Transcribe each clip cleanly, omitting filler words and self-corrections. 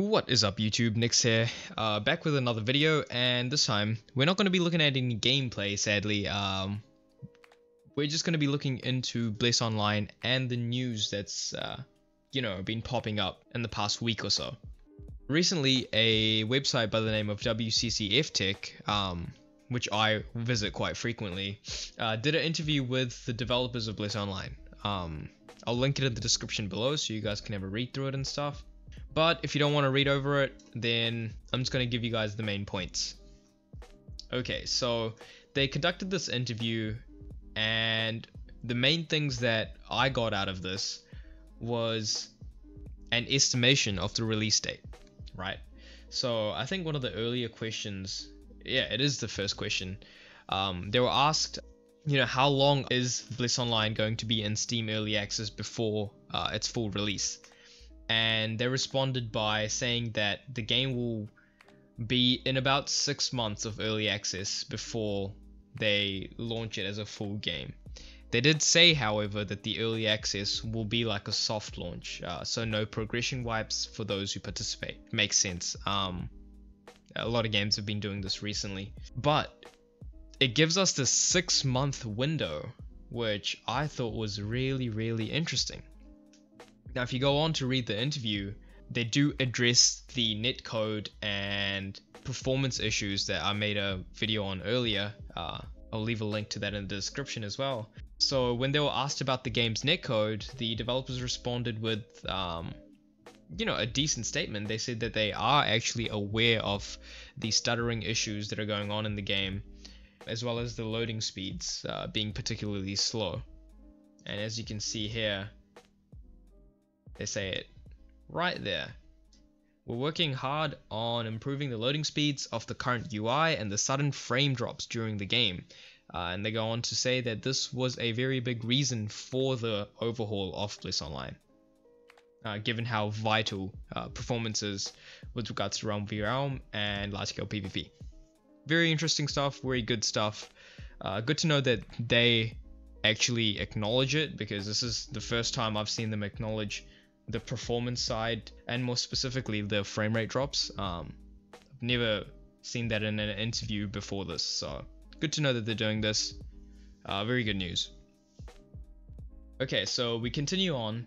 What is up YouTube, Nyks here, back with another video, and this time we're not going to be looking at any gameplay sadly. We're just going to be looking into Bliss Online and the news that's been popping up in the past week or so. Recently, a website by the name of WCCF Tech, which I visit quite frequently, did an interview with the developers of Bliss Online. I'll link it in the description below so you guys can have a read through it and stuff. But if you don't want to read over it, then I'm just going to give you guys the main points. Okay, so they conducted this interview, and the main things that I got out of this was an estimation of the release date, right? So I think one of the earlier questions, yeah, it is the first question. They were asked, how long is Bliss Online going to be in Steam Early Access before its full release? And they responded by saying that the game will be in about 6 months of early access before they launch it as a full game. They did say, however, that the early access will be like a soft launch, so no progression wipes for those who participate. Makes sense. A lot of games have been doing this recently, but it gives us this 6-month window, which I thought was really interesting. Now, if you go on to read the interview, they do address the netcode and performance issues that I made a video on earlier. I'll leave a link to that in the description as well. So when they were asked about the game's netcode, the developers responded with, a decent statement. They said that they are actually aware of the stuttering issues that are going on in the game, as well as the loading speeds being particularly slow. And as you can see here, they say it right there. We're working hard on improving the loading speeds of the current UI and the sudden frame drops during the game. And they go on to say that this was a very big reason for the overhaul of Bliss Online, given how vital performance is with regards to Realm v Realm and large scale PvP. Very interesting stuff, very good stuff. Good to know that they actually acknowledge it, because this is the first time I've seen them acknowledge the performance side, and more specifically the frame rate drops. I've never seen that in an interview before this, so good to know that they're doing this. Very good news. Okay, so we continue on,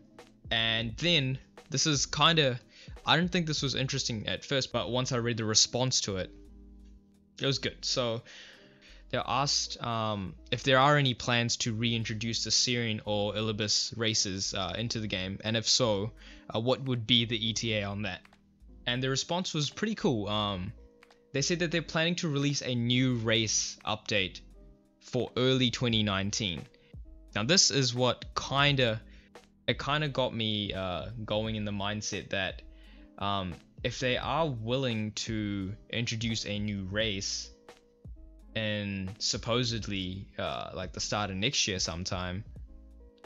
and then this is I didn't think this was interesting at first, but once I read the response to it, it was good. So they're asked if there are any plans to reintroduce the Syrian or Illibis races into the game, and if so, what would be the ETA on that? And the response was pretty cool. They said that they're planning to release a new race update for early 2019. Now this is what kind of got me going in the mindset that if they are willing to introduce a new race and supposedly like the start of next year sometime,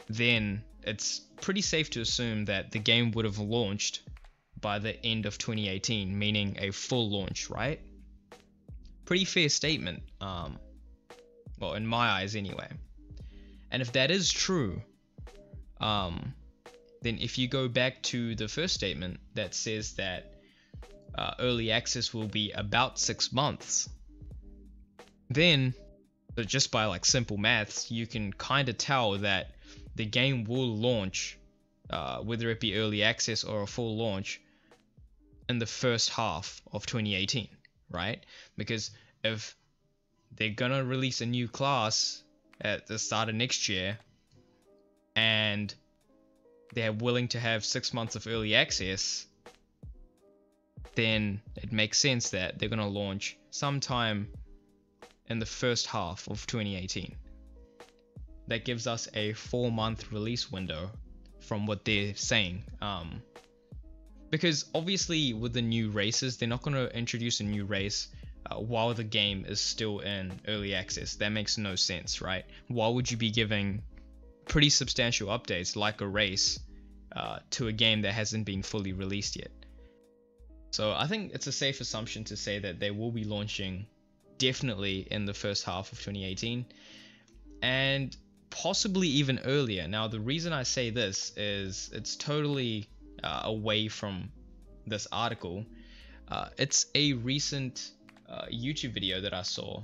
then it's pretty safe to assume that the game would have launched by the end of 2018, meaning a full launch, right? Pretty fair statement, well, in my eyes anyway. And if that is true, then if you go back to the first statement that says that early access will be about 6 months, then just by like simple maths, you can kind of tell that the game will launch, whether it be early access or a full launch, in the first half of 2018, right? Because if they're gonna release a new class at the start of next year, and they're willing to have 6 months of early access, then it makes sense that they're gonna launch sometime in the first half of 2018. That gives us a 4-month release window from what they're saying. Because obviously with the new races, they're not going to introduce a new race while the game is still in early access. That makes no sense, right? Why would you be giving pretty substantial updates like a race to a game that hasn't been fully released yet? So I think it's a safe assumption to say that they will be launching definitely in the first half of 2018, and possibly even earlier. Now the reason I say this is it's totally away from this article. It's a recent YouTube video that I saw,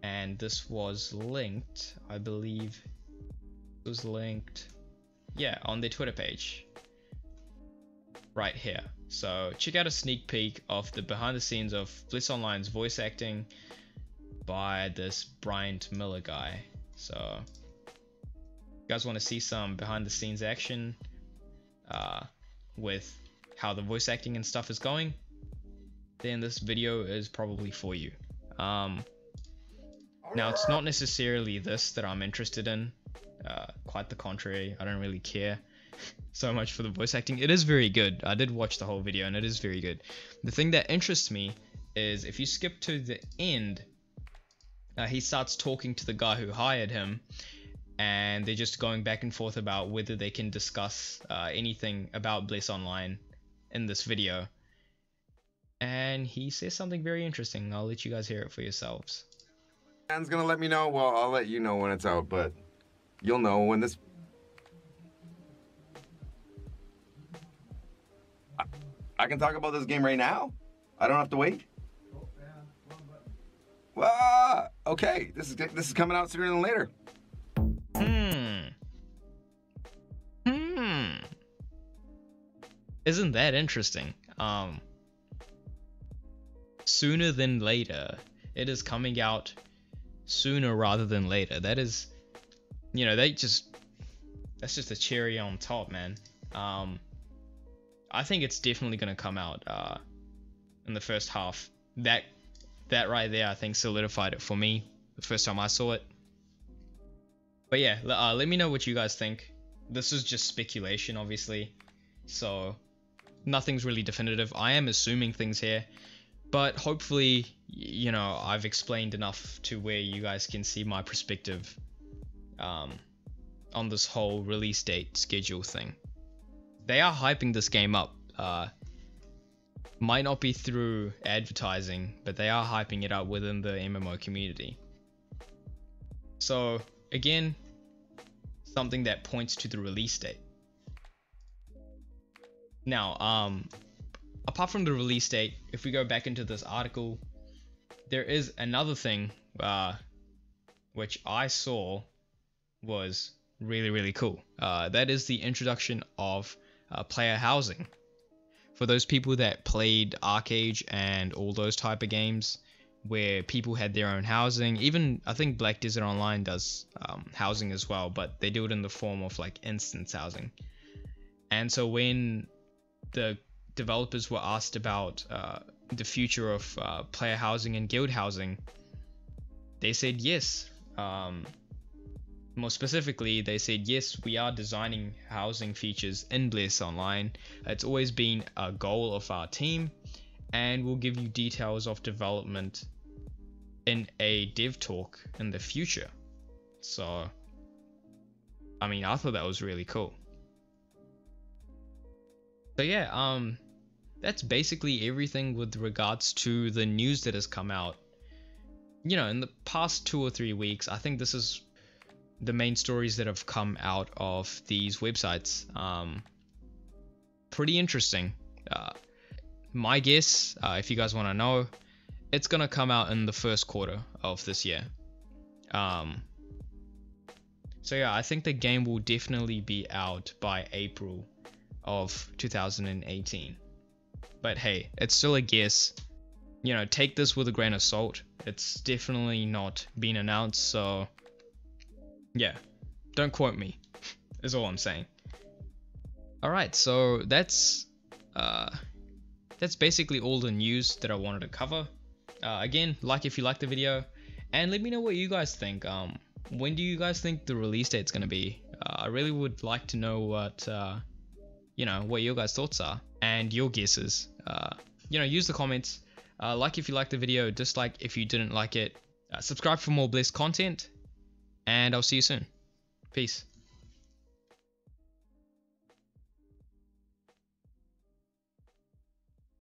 and this was linked, I believe it was linked, yeah, on their Twitter page right here. So check out a sneak peek of the behind the scenes of Bliss Online's voice acting by this Bryant Miller guy. So you guys want to see some behind the scenes action with how the voice acting and stuff is going, then this video is probably for you. Now it's not necessarily this that I'm interested in, quite the contrary. I don't really care so much for the voice acting. It is very good. I did watch the whole video and it is very good. The thing that interests me is if you skip to the end, he starts talking to the guy who hired him, and they're just going back and forth about whether they can discuss anything about Bliss Online in this video. And he says something very interesting. I'll let you guys hear it for yourselves. Dan's gonna let me know. Well, I'll let you know when it's out, but you'll know when this... I can talk about this game right now? I don't have to wait? Well, okay. This is coming out sooner than later. Isn't that interesting? Sooner than later. It is coming out sooner rather than later. That is, you know, that's just a cherry on top, man. I think it's definitely gonna come out in the first half. That right there, I think, solidified it for me the first time I saw it. But yeah, let me know what you guys think. This is just speculation, obviously, so nothing's really definitive. I am assuming things here, but hopefully, you know, I've explained enough to where you guys can see my perspective on this whole release date schedule thing. They are hyping this game up. Might not be through advertising, but they are hyping it up within the MMO community. So again, something that points to the release date. Now, apart from the release date, if we go back into this article, there is another thing which I saw was really cool. That is the introduction of player housing. For those people that played Arcade and all those type of games where people had their own housing, even I think Black Desert Online does housing as well, but they do it in the form of like instance housing. And so when the developers were asked about the future of player housing and guild housing, they said yes. More specifically, they said yes, we are designing housing features in Bliss Online. It's always been a goal of our team, and we'll give you details of development in a dev talk in the future. So, I mean, I thought that was really cool. So yeah, that's basically everything with regards to the news that has come out. You know, in the past 2 or 3 weeks, I think this is the main stories that have come out of these websites. Pretty interesting. My guess, if you guys want to know, it's gonna come out in the first quarter of this year. So yeah, I think the game will definitely be out by April of 2018. But hey, it's still a guess. You know, take this with a grain of salt. It's definitely not been announced, so yeah, don't quote me, is all I'm saying. Alright, so that's basically all the news that I wanted to cover. Again, like if you liked the video, and let me know what you guys think. When do you guys think the release date's gonna be? I really would like to know what you know, what your guys' thoughts are and your guesses. You know, use the comments. Like if you liked the video, dislike if you didn't like it. Subscribe for more Bliss content, and I'll see you soon. Peace.